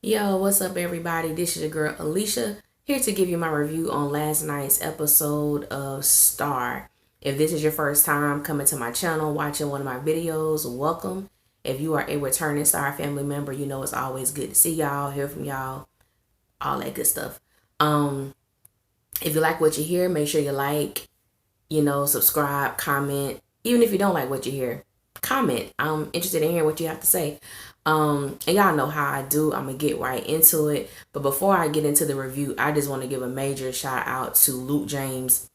Yo, what's up, everybody? This is your girl Alicia here to give you my review on last night's episode of Star. If this is your first time coming to my channel, watching one of my videos, welcome. If you are a returning Star family member, you know it's always good to see y'all, hear from y'all, all that good stuff. Um, if you like what you hear, make sure you like, subscribe, comment. Even if you don't like what you hear, comment. I'm interested in hearing what you have to say. And y'all know how I do. I'm gonna get right into it. But before I get into the review, I just want to give a major shout out to Luke James,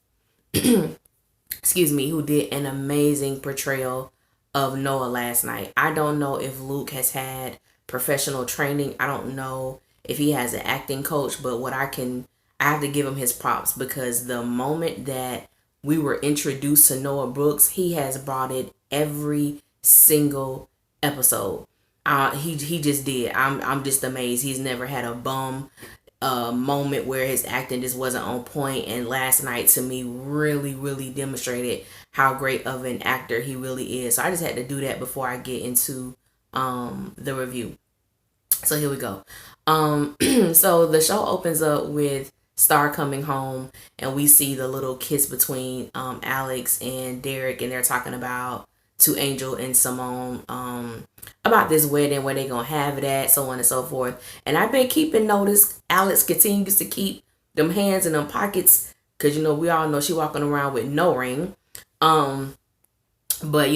excuse me, who did an amazing portrayal of Noah last night. I don't know if Luke has had professional training. I don't know if he has an acting coach, but I have to give him his props because the moment that we were introduced to Noah Brooks, he has brought it every single episode. He just did. I'm just amazed. He's never had a bum moment where his acting just wasn't on point. And last night to me really demonstrated how great of an actor he really is. So I just had to do that before I get into the review. So here we go. So the show opens up with Star coming home, and we see the little kiss between Alex and Derek, and they're talking about to Angel and Simone about this wedding, where they gonna have it at, so on and so forth. And I've been keeping notice. Alex continues to keep them hands in them pockets because we all know she walking around with no ring. Um, but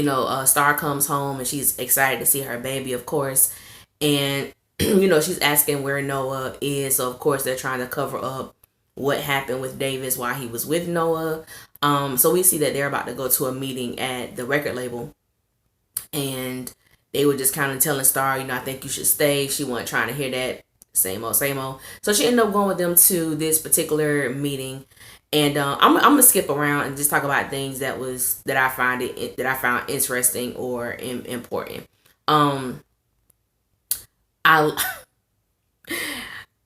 Star comes home and she's excited to see her baby, of course, and she's asking where Noah is. So of course they're trying to cover up what happened with Davis while he was with Noah. So we see that they're about to go to a meeting at the record label, and they were just kind of telling Star, I think you should stay. She wasn't trying to hear that. Same old, same old. So she ended up going with them to this particular meeting, and I'm gonna skip around and just talk about things that I found interesting or important. Um, I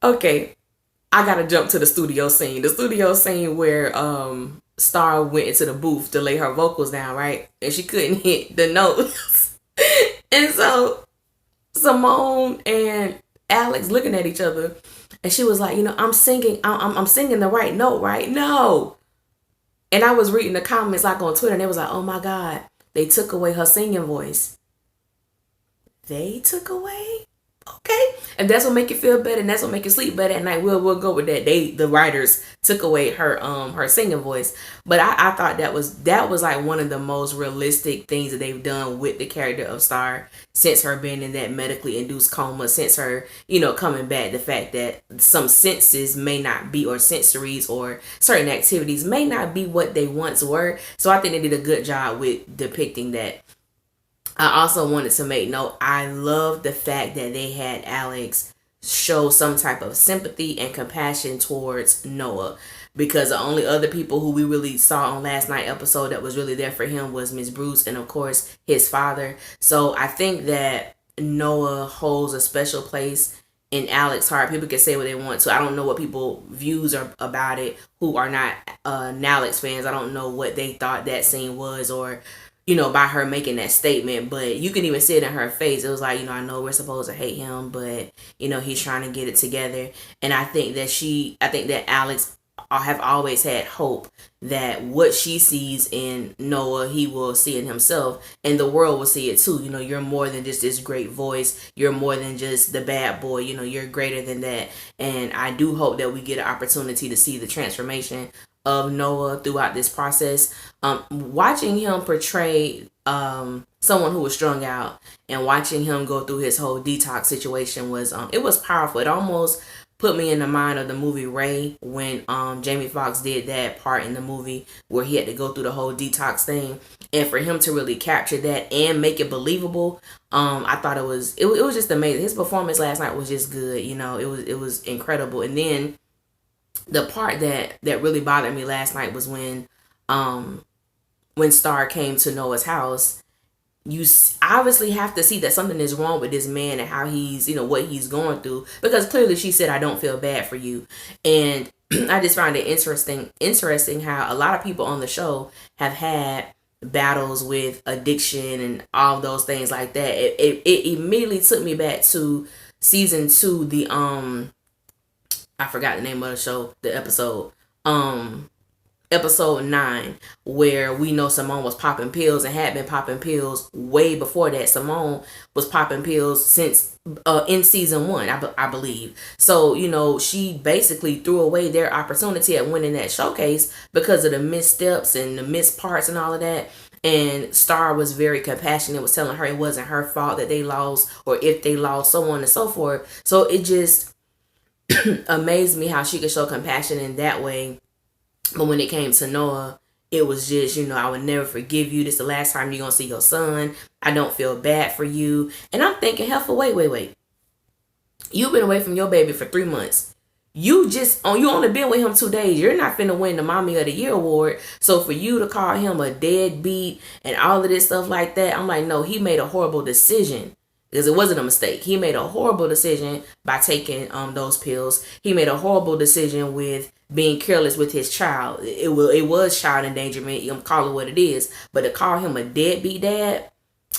okay. I gotta jump to the studio scene. The studio scene where Star went into the booth to lay her vocals down, right? And she couldn't hit the notes. And so Simone and Alex looking at each other, and she was like, I'm singing, I'm singing the right note, right? No. And I was reading the comments like on Twitter, and it was like, oh my God, they took away her singing voice. They took away? Okay. And that's what make you feel better, and that's what make you sleep better at night. We'll go with that. The writers took away her singing voice. But I thought that was like one of the most realistic things that they've done with the character of Star since her being in that medically induced coma, since her, coming back. The fact that some senses may not be, or sensories or certain activities may not be what they once were. So I think they did a good job with depicting that. I also wanted to make note, I love the fact that they had Alex show some type of sympathy and compassion towards Noah, because the only other people who we really saw on last night episode that was really there for him was Miss Bruce and of course his father. So I think that Noah holds a special place in Alex's heart. People can say what they want to. I don't know what people views are about it who are not Alex fans. I don't know what they thought that scene was, or by her making that statement. But you can even see it in her face. It was like, I know we're supposed to hate him, but he's trying to get it together. And I think that Alex have always had hope that what she sees in Noah, he will see in himself, and the world will see it too. You're more than just this great voice. You're more than just the bad boy. You're greater than that. And I do hope that we get an opportunity to see the transformation of Noah throughout this process. Watching him portray someone who was strung out, and watching him go through his whole detox situation it was powerful. It almost put me in the mind of the movie Ray, when Jamie Foxx did that part in the movie where he had to go through the whole detox thing, and for him to really capture that and make it believable, I thought it was just amazing. His performance last night was just good. It was incredible. And then the part that really bothered me last night was when Star came to Noah's house. You obviously have to see that something is wrong with this man and how he's, what he's going through, because clearly she said, I don't feel bad for you. And I just find it interesting how a lot of people on the show have had battles with addiction and all those things like that. It immediately took me back to season 2, the I forgot the name of the show, the episode. Episode 9, where we know Simone was popping pills and had been popping pills way before that. Simone was popping pills since in season 1, I believe. So, she basically threw away their opportunity at winning that showcase because of the missteps and the missed parts and all of that. And Star was very compassionate, was telling her it wasn't her fault that they lost, or if they lost, so on and so forth. So it just amazed me how she could show compassion in that way. But when it came to Noah, it was just, I would never forgive you. This is the last time you're going to see your son. I don't feel bad for you. And I'm thinking, hell, wait. You've been away from your baby for 3 months. You only been with him 2 days. You're not finna win the Mommy of the Year award. So for you to call him a deadbeat and all of this stuff like that, I'm like, no, he made a horrible decision. Because it wasn't a mistake. He made a horrible decision by taking those pills. He made a horrible decision with being careless with his child. It was child endangerment. You can call it what it is. But to call him a deadbeat dad,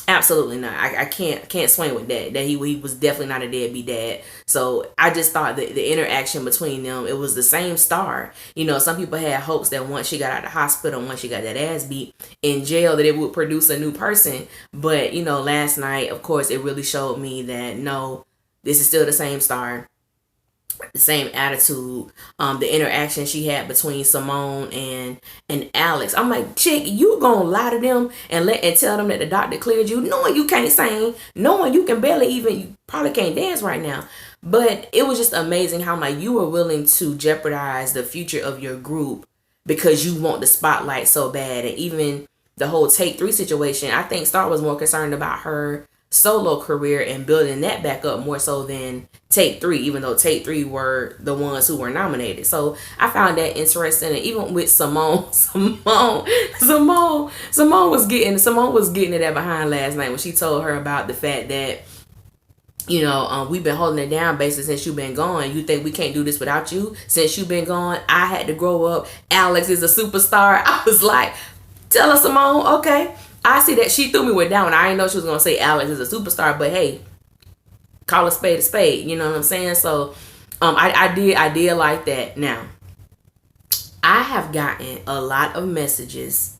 absolutely not. I can't swing with that. That he was definitely not a deadbeat dad. So I just thought that the interaction between them, it was the same Star. Some people had hopes that once she got out of the hospital, once she got that ass beat in jail, that it would produce a new person. But last night, of course, it really showed me that no, this is still the same Star. The same attitude, the interaction she had between Simone and Alex. I'm like, chick, you gonna lie to them and tell them that the doctor cleared you, knowing you can't sing, knowing you can barely you probably can't dance right now. But it was just amazing how you were willing to jeopardize the future of your group because you want the spotlight so bad. And even the whole Take 3 situation, I think Star was more concerned about her solo career and building that back up more so than Take 3, even though Take 3 were the ones who were nominated. So I found that interesting. And even with Simone was getting it that behind last night when she told her about the fact that we've been holding it down basically since you've been gone. You think we can't do this without you? Since you've been gone, I had to grow up. Alex is a superstar. I was like, tell her, Simone, okay. I see that she threw me with that one. I didn't know she was going to say Alex is a superstar, but hey, call a spade a spade. You know what I'm saying? So I did like that. Now, I have gotten a lot of messages,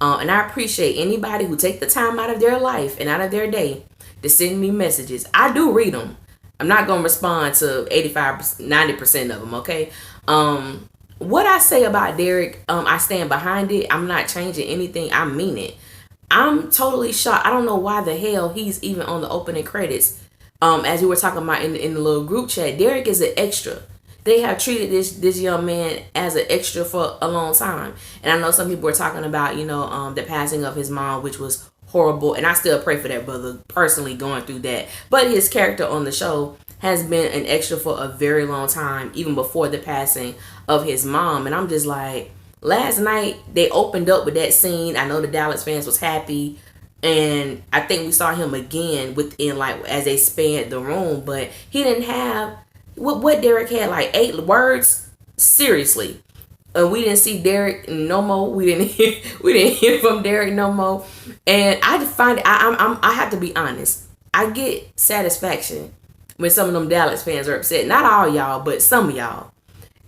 and I appreciate anybody who take the time out of their life and out of their day to send me messages. I do read them. I'm not going to respond to 85-90% of them, okay? What I say about Derek, I stand behind it. I'm not changing anything. I mean it. I'm totally shocked. I don't know why the hell he's even on the opening credits. As we were talking about in the little group chat, Derek is an extra. They have treated this young man as an extra for a long time. And I know some people were talking about, the passing of his mom, which was horrible. And I still pray for that brother, personally going through that. But his character on the show has been an extra for a very long time, even before the passing of his mom. And I'm just like, last night they opened up with that scene. I know the Dallas fans was happy, and I think we saw him again within as they spanned the room, but he didn't have what Derek had, 8 words. Seriously. We didn't see Derek no more. We didn't hear from Derek no more. And I just find I have to be honest. I get satisfaction when some of them Dallas fans are upset. Not all y'all, but some of y'all.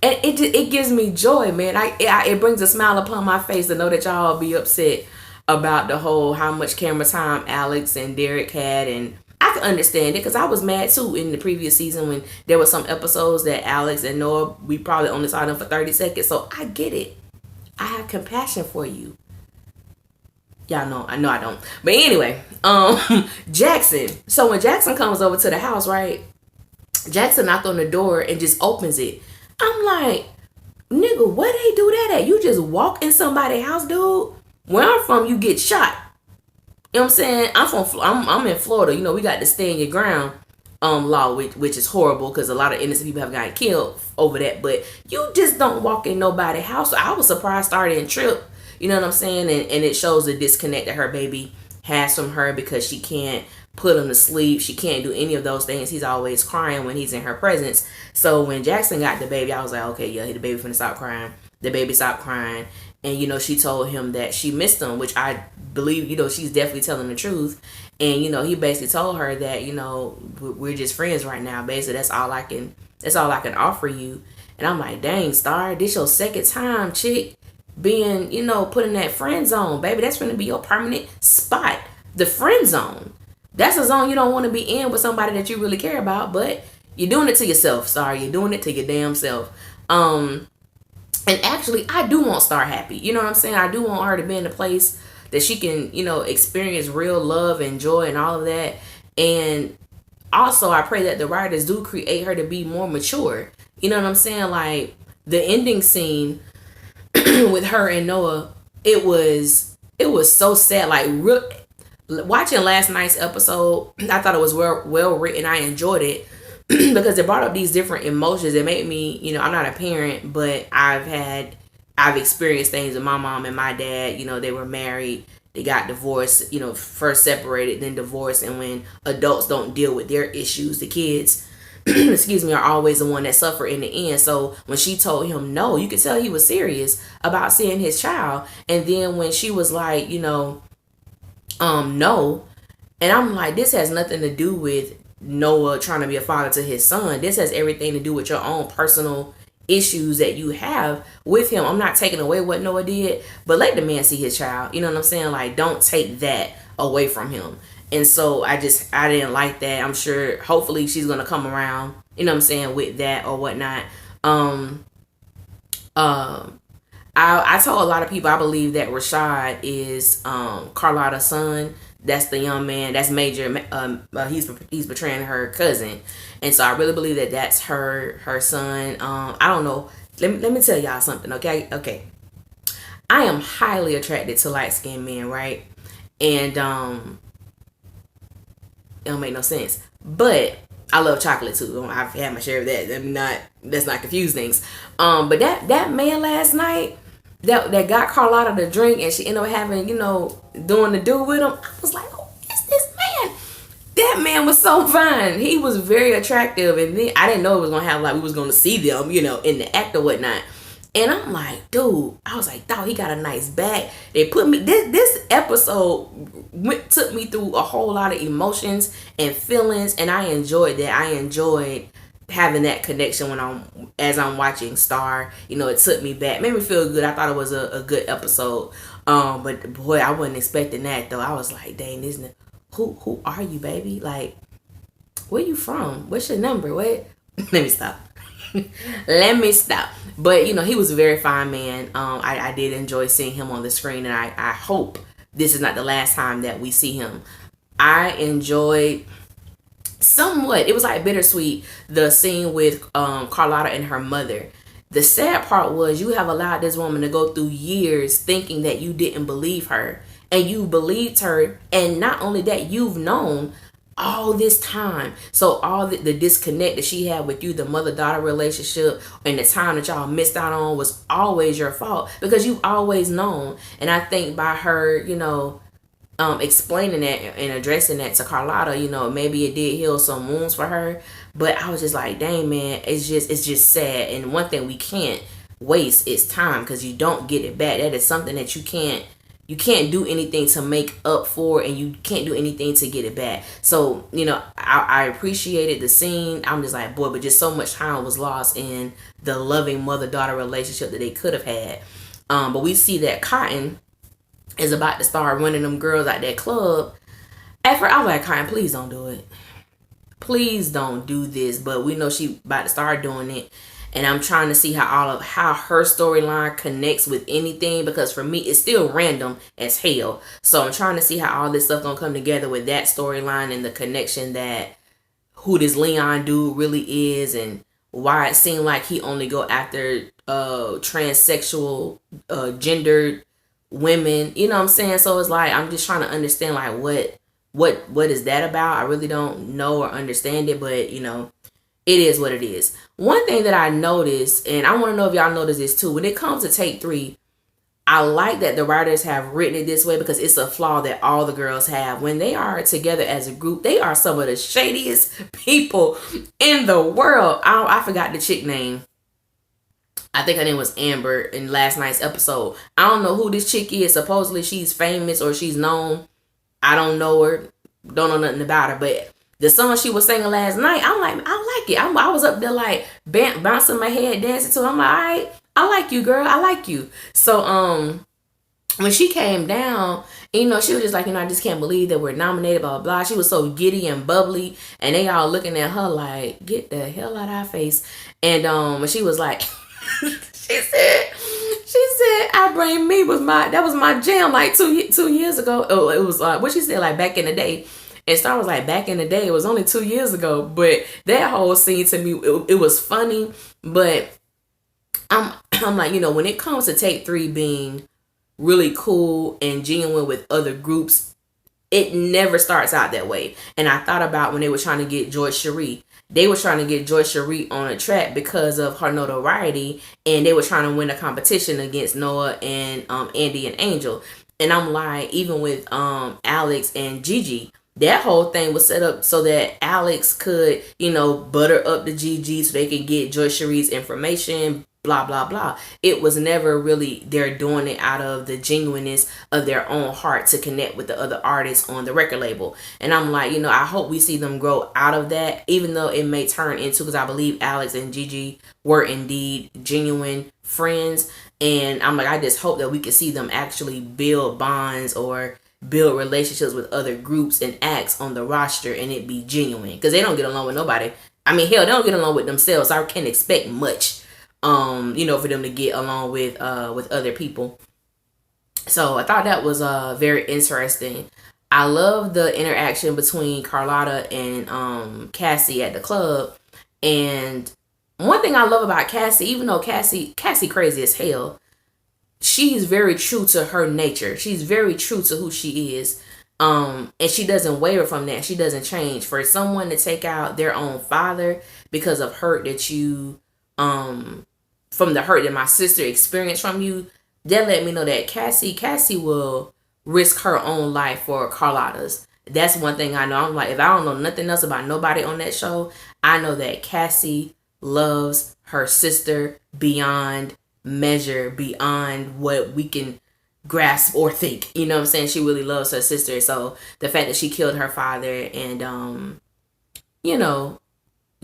And it gives me joy, man. It brings a smile upon my face to know that y'all be upset about the whole how much camera time Alex and Derek had. And I can understand it because I was mad too in the previous season when there were some episodes that Alex and Noah, we probably only saw them for 30 seconds. So I get it. I have compassion for you. Y'all know, I don't. But anyway, Jackson. So when Jackson comes over to the house, right? Jackson knocked on the door and just opens it. I'm like, nigga, where they do that at? You just walk in somebody's house, dude? Where I'm from, you get shot. You know what I'm saying? I'm in Florida. We got the stay in your ground law, which is horrible because a lot of innocent people have gotten killed over that. But you just don't walk in nobody's house. So I was surprised Star didn't trip. You know what I'm saying? And it shows the disconnect that her baby has from her because she can't put him to sleep. She can't do any of those things. He's always crying when he's in her presence. So when Jackson got the baby, I was like, okay, yeah, the baby finna stop crying. The baby stopped crying. And, she told him that she missed him, which I believe, she's definitely telling the truth. And he basically told her that we're just friends right now. Basically, that's all I can offer you. And I'm like, dang, Star, this your second time, chick, being put in that friend zone, baby. That's gonna be your permanent spot. The friend zone. That's a zone you don't want to be in with somebody that you really care about, but you're doing it to yourself, Star. You're doing it to your damn self. And actually, I do want Star happy. You know what I'm saying? I do want her to be in a place that she can, experience real love and joy and all of that. And also, I pray that the writers do create her to be more mature. You know what I'm saying? Like the ending scene with her and Noah, it was so sad. Like watching last night's episode, I thought it was well written. I enjoyed it because it brought up these different emotions. It made me, I'm not a parent, but I've experienced things with my mom and my dad. They were married, they got divorced, first separated, then divorced. And when adults don't deal with their issues, the kids, excuse me, are always the one that suffer in the end. So when she told him no, you could tell he was serious about seeing his child. And then when she was like, no, and I'm like, this has nothing to do with Noah trying to be a father to his son. This has everything to do with your own personal issues that you have with him. I'm not taking away what Noah did, but let the man see his child. You know what I'm saying? Like, don't take that away from him. And so I didn't like that. I'm sure, hopefully she's going to come around, you know what I'm saying, with that or whatnot. I told a lot of people I believe that Rashad is Carlotta's son. That's the young man. That's Major. He's portraying her cousin, and so I really believe that that's her son. I don't know. Let me tell y'all something. Okay. I am highly attracted to light skinned men, right? And it don't make no sense. But I love chocolate too. I've had my share of that. Let's not confuse things. But that man last night that got Carlotta to drink and she ended up having, doing the do with him. I was like, oh, it's this man. That man was so fine. He was very attractive. And then I didn't know it was gonna have, like, we was gonna see them, in the act or whatnot. And I'm like, dude, I was like, dog, he got a nice back. They put me, this episode took me through a whole lot of emotions and feelings, and I enjoyed that. I enjoyed having that connection as I'm watching Star. It took me back, made me feel good. I thought it was a good episode. But boy, I wasn't expecting that though. I was like, dang, who are you, baby? Like, where you from? What's your number? What? Let me stop. Let me stop. But he was a very fine man. I did enjoy seeing him on the screen, and I hope this is not the last time that we see him. I enjoyed somewhat, it was like bittersweet, the scene with Carlotta and her mother. The sad part was you have allowed this woman to go through years thinking that you didn't believe her, and you believed her, and not only that, you've known all this time. So all the disconnect that she had with you, the mother-daughter relationship, and the time that y'all missed out on was always your fault because you've always known. And I think by her, explaining that and addressing that to Carlotta, maybe it did heal some wounds for her. But I was just like, dang, man, it's just sad. And one thing we can't waste is time because you don't get it back. That is something that you can't do anything to make up for, and you can't do anything to get it back. So, I appreciated the scene. I'm just like, boy, but just so much time was lost in the loving mother-daughter relationship that they could have had. But we see that Cotton is about to start running them girls out that club. At first, I was like, Cotton, please don't do it. Please don't do this. But we know she about to start doing it. And I'm trying to see how her storyline connects with anything, because for me it's still random as hell. So I'm trying to see how all this stuff gonna come together with that storyline and the connection that who this Leon dude really is, and why it seemed like he only go after transsexual gendered women. You know what I'm saying? So it's like I'm just trying to understand like what is that about. I really don't know or understand it, but it is what it is. One thing that I noticed, and I want to know if y'all notice this too, when it comes to take 3, I like that the writers have written it this way because it's a flaw that all the girls have. When they are together as a group, they are some of the shadiest people in the world. I forgot the chick name. I think her name was Amber in last night's episode. I don't know who this chick is. Supposedly she's famous or she's known. I don't know her. don't know nothing about her, but the song she was singing last night, I'm like, I like it. I was up there like bouncing my head, dancing to it. I'm like, all right, I like you, girl. I like you. So when she came down, she was just like, I just can't believe that we're nominated, blah, blah, blah. She was so giddy and bubbly, and they all looking at her like, get the hell out of our face. And when she was like, she said, I Bring Me that was my jam like 2 years ago. Oh, it was, what she said, like back in the day. And Star was like, back in the day, it was only 2 years ago. But that whole scene to me, it was funny. But I'm like, when it comes to Take 3 being really cool and genuine with other groups, it never starts out that way. And I thought about when they were trying to get Joy Cherie. They were trying to get Joy Cherie on a track because of her notoriety, and they were trying to win a competition against Noah and Andy and Angel. And I'm like, even with Alex and Gigi, that whole thing was set up so that Alex could, butter up the Gigi so they could get Joy Cherie's information, blah, blah, blah. It was never really they're doing it out of the genuineness of their own heart to connect with the other artists on the record label. And I'm like, I hope we see them grow out of that, even though it may turn into, because I believe Alex and Gigi were indeed genuine friends. And I'm like, I just hope that we can see them actually build bonds or build relationships with other groups and acts on the roster, and it be genuine, because they don't get along with nobody. I mean, hell, they don't get along with themselves. So I can't expect much for them to get along with other people. So I thought that was very interesting. I love the interaction between Carlotta and Cassie at the club. And one thing I love about Cassie, even though Cassie crazy as hell, she's very true to her nature. She's very true to who she is. And she doesn't waver from that. She doesn't change. For someone to take out their own father because of hurt that you from the hurt that my sister experienced from you, that let me know that Cassie will risk her own life for Carlotta's. That's one thing I know. I'm like, if I don't know nothing else about nobody on that show, I know that Cassie loves her sister beyond measure, beyond what we can grasp or think. You know what I'm saying? She really loves her sister. So the fact that she killed her father and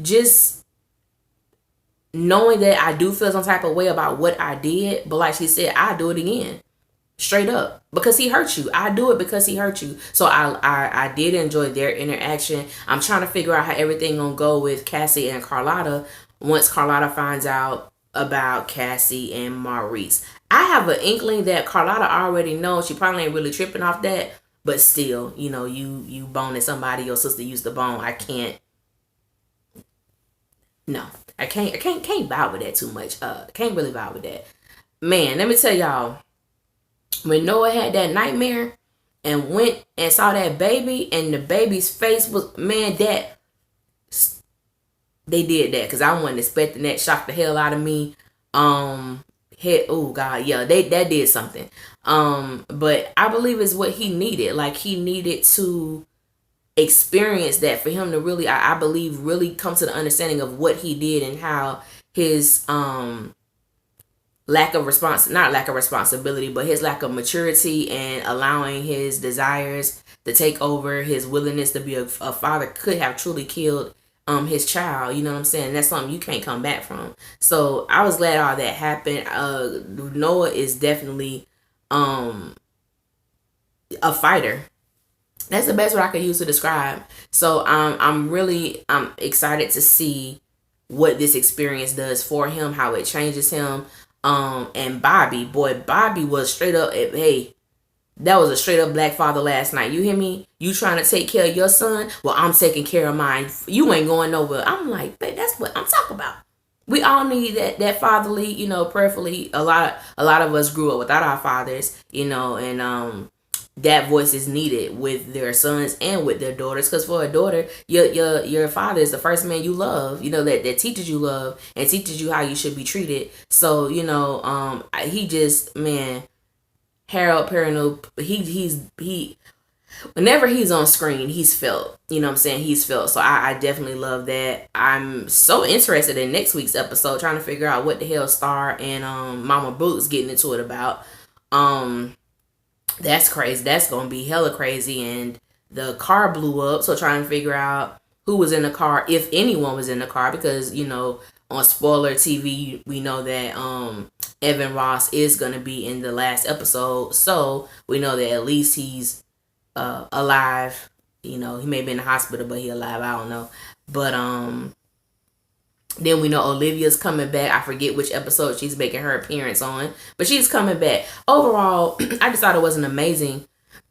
just knowing that I do feel some type of way about what I did, but like she said, I do it again, straight up, because he hurt you. I do it because he hurt you. So I did enjoy their interaction. I'm trying to figure out how everything gonna go with Cassie and Carlotta once Carlotta finds out about Cassie and Maurice. I have an inkling that Carlotta already knows. She probably ain't really tripping off that, but still, you boning somebody your sister used to bone. I can't. No, I can't vibe with that too much. Can't really vibe with that. Man, let me tell y'all, when Noah had that nightmare and went and saw that baby, and the baby's face was, man, that they did that because I wasn't expecting that. Shocked the hell out of me. Oh God, yeah, that did something. But I believe it's what he needed. Like, he needed to experience that for him to really, I believe, really come to the understanding of what he did and how his not lack of responsibility, but his lack of maturity and allowing his desires to take over, his willingness to be a father could have truly killed his child. You know what I'm saying? That's something you can't come back from. So I was glad all that happened. Noah is definitely a fighter. That's the best word I could use to describe. So I'm excited to see what this experience does for him, how it changes him. And Bobby was straight up, hey, that was a straight up black father last night. You hear me? You trying to take care of your son? Well, I'm taking care of mine. You ain't going nowhere. I'm like, babe, that's what I'm talking about. We all need that fatherly, prayerfully. A lot of us grew up without our fathers, and that voice is needed with their sons and with their daughters. Because for a daughter, your father is the first man you love, that teaches you love and teaches you how you should be treated. So, he just, man, Harold Perrineau, he whenever he's on screen, he's felt. You know what I'm saying? He's felt. So I definitely love that. I'm so interested in next week's episode, trying to figure out what the hell Star and Mama Brooks getting into it about. That's crazy. That's gonna be hella crazy. And the car blew up. So trying to figure out who was in the car, if anyone was in the car, because on spoiler TV we know that Evan Ross is gonna be in the last episode, so we know that at least he's alive. He may be in the hospital, but he alive. I don't know, but then we know Olivia's coming back. I forget which episode she's making her appearance on, but she's coming back. Overall, I just thought it was an amazing.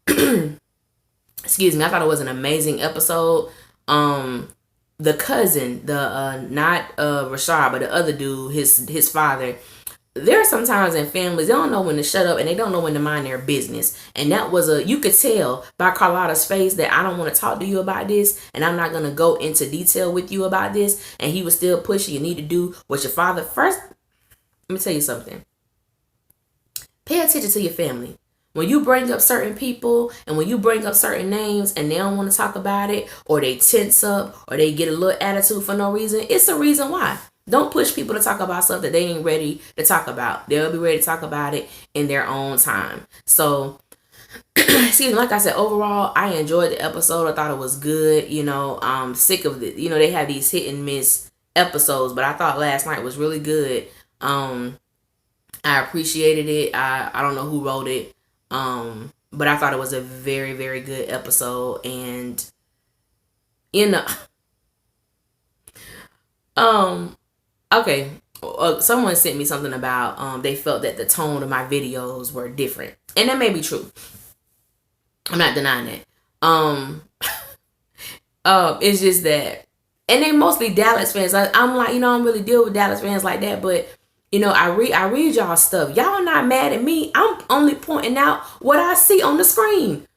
Excuse me. I thought it was an amazing episode. The cousin, the not Rashad, but the other dude, his father. There are sometimes in families, they don't know when to shut up and they don't know when to mind their business. And that was you could tell by Carlotta's face that I don't want to talk to you about this and I'm not going to go into detail with you about this. And he was still pushing, you need to do what your father first. Let me tell you something. Pay attention to your family. When you bring up certain people and when you bring up certain names and they don't want to talk about it, or they tense up or they get a little attitude for no reason, it's a reason why. Don't push people to talk about stuff that they ain't ready to talk about. They'll be ready to talk about it in their own time. So, excuse me, like I said, overall, I enjoyed the episode. I thought it was good. I'm sick of it. They have these hit and miss episodes, but I thought last night was really good. I appreciated it. I don't know who wrote it. But I thought it was a very, very good episode. And, okay. Someone sent me something about they felt that the tone of my videos were different, and that may be true. I'm not denying that. It's just that, and they mostly Dallas fans. I'm like, I don't really deal with Dallas fans like that, but I read y'all stuff. Y'all not mad at me. I'm only pointing out what I see on the screen.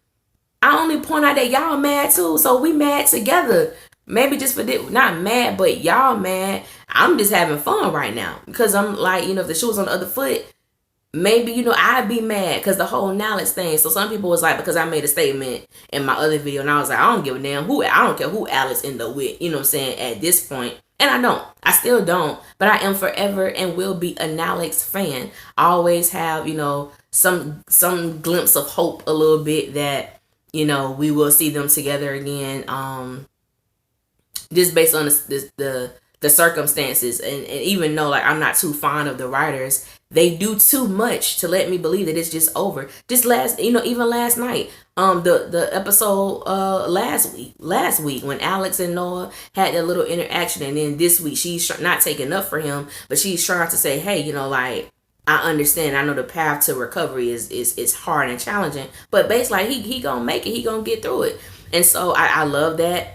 I only point out that y'all mad too, so we mad together. Maybe just for this, not mad, but y'all mad. I'm just having fun right now because I'm like, if the shoe was on the other foot, maybe, I'd be mad because the whole knowledge thing. So some people was like, because I made a statement in my other video and I was like, I don't give a damn I don't care who Alex end up with, you know what I'm saying, at this point. And I still don't, but I am forever and will be an Alex fan. I always have, some glimpse of hope a little bit that, we will see them together again. Just based on the circumstances, and even though like I'm not too fond of the writers, they do too much to let me believe that it's just over. Just even last night, the episode last week when Alex and Noah had that little interaction, and then this week she's not taking up for him, but she's trying to say, hey, like, I understand. I know the path to recovery is hard and challenging, but basically like, he gonna make it. He gonna get through it, and so I love that.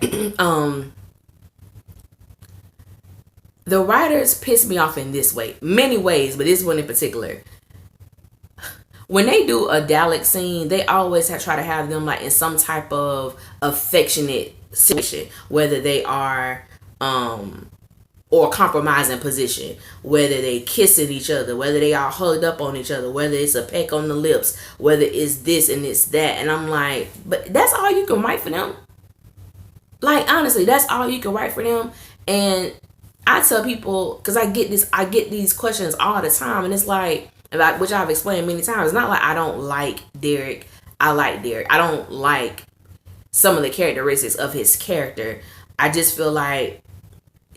The writers piss me off in this way, many ways, but this one in particular. When they do a Dalek scene, they always try to have them like in some type of affectionate situation, whether they are or compromising position, whether they kissing each other, whether they all hugged up on each other, whether it's a peck on the lips, whether it's this and it's that. And I'm like, but that's all you can write for them? Like, honestly, that's all you can write for them? And I tell people, because I get these questions all the time, and it's like, which I've explained many times, it's not like I don't like Derek. I like Derek. I don't like some of the characteristics of his character. I just feel like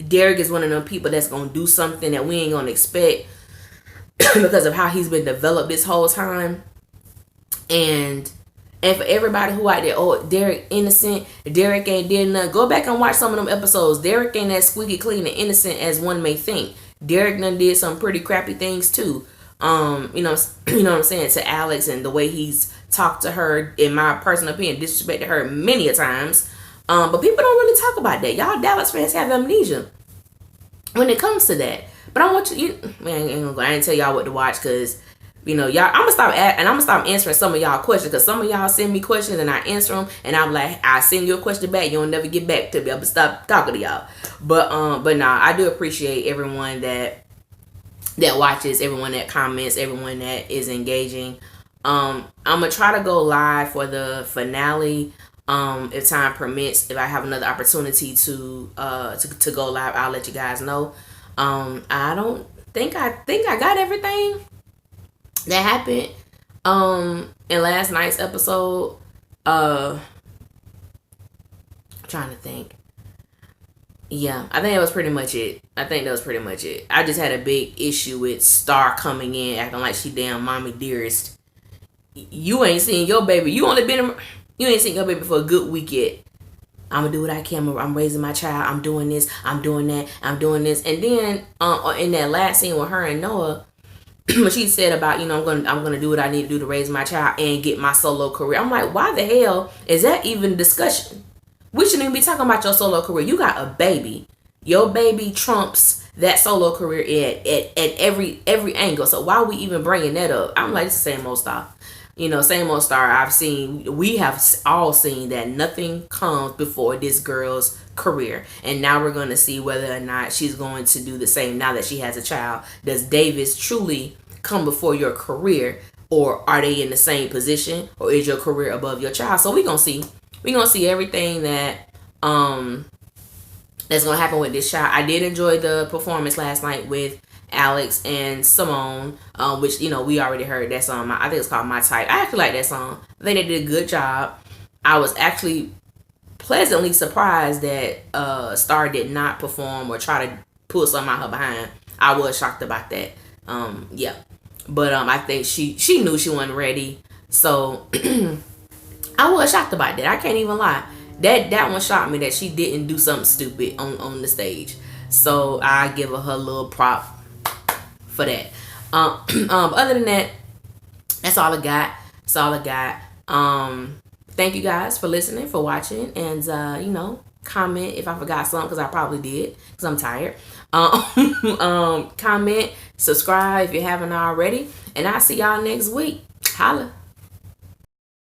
Derek is one of them people that's going to do something that we ain't going to expect because of how he's been developed this whole time. And for everybody who out there, oh, Derek innocent, Derek ain't did nothing, go back and watch some of them episodes. Derek ain't that squeaky clean and innocent as one may think. Derek done did some pretty crappy things too. You know what I'm saying, to Alex, and the way he's talked to her, in my personal opinion, disrespected her many a times. But people don't really talk about that. Y'all Dallas fans have amnesia when it comes to that. But I want you, man, I ain't tell y'all what to watch because, y'all, I'm gonna stop answering some of y'all questions, because some of y'all send me questions and I answer them, and I'm like, I send you a question back, you'll never get back to me. I'm gonna stop talking to y'all. But nah, I do appreciate everyone that watches, everyone that comments, everyone that is engaging. I'm gonna try to go live for the finale. If time permits, if I have another opportunity to go live, I'll let you guys know. I don't think I got everything that happened in last night's episode. I'm trying to think. Yeah, I think that was pretty much it. I just had a big issue with Star coming in acting like she damn mommy dearest. You ain't seen your baby. You ain't seen your baby for a good week yet. I'm gonna do what I can. I'm raising my child. I'm doing this. I'm doing that. I'm doing this. And then in that last scene with her and Noah, when she said about, I'm gonna do what I need to do to raise my child and get my solo career. I'm like, why the hell is that even discussion? We shouldn't even be talking about your solo career. You got a baby. Your baby trumps that solo career at every angle. So why are we even bringing that up? I'm like, it's the same old stuff. Same old Star. We have all seen that nothing comes before this girl's career. And now we're going to see whether or not she's going to do the same now that she has a child. Does Davis truly come before your career, or are they in the same position, or is your career above your child? So we're going to see. We're going to see everything that's going to happen with this child. I did enjoy the performance last night with Alex and Simone, which we already heard that song. I think it's called My Type. I actually like that song. I think they did a good job. I was actually pleasantly surprised that Star did not perform or try to pull something out her behind. I was shocked about that. Yeah, but I think she knew she wasn't ready, so I was shocked about that. I can't even lie. That one shocked me that she didn't do something stupid on the stage. So I give her a little prop for that. Other than that, that's all I got. That's all I got. Thank you guys for listening, for watching, and comment if I forgot something, because I probably did, because I'm tired. Comment, subscribe if you haven't already, and I'll see y'all next week. Holla.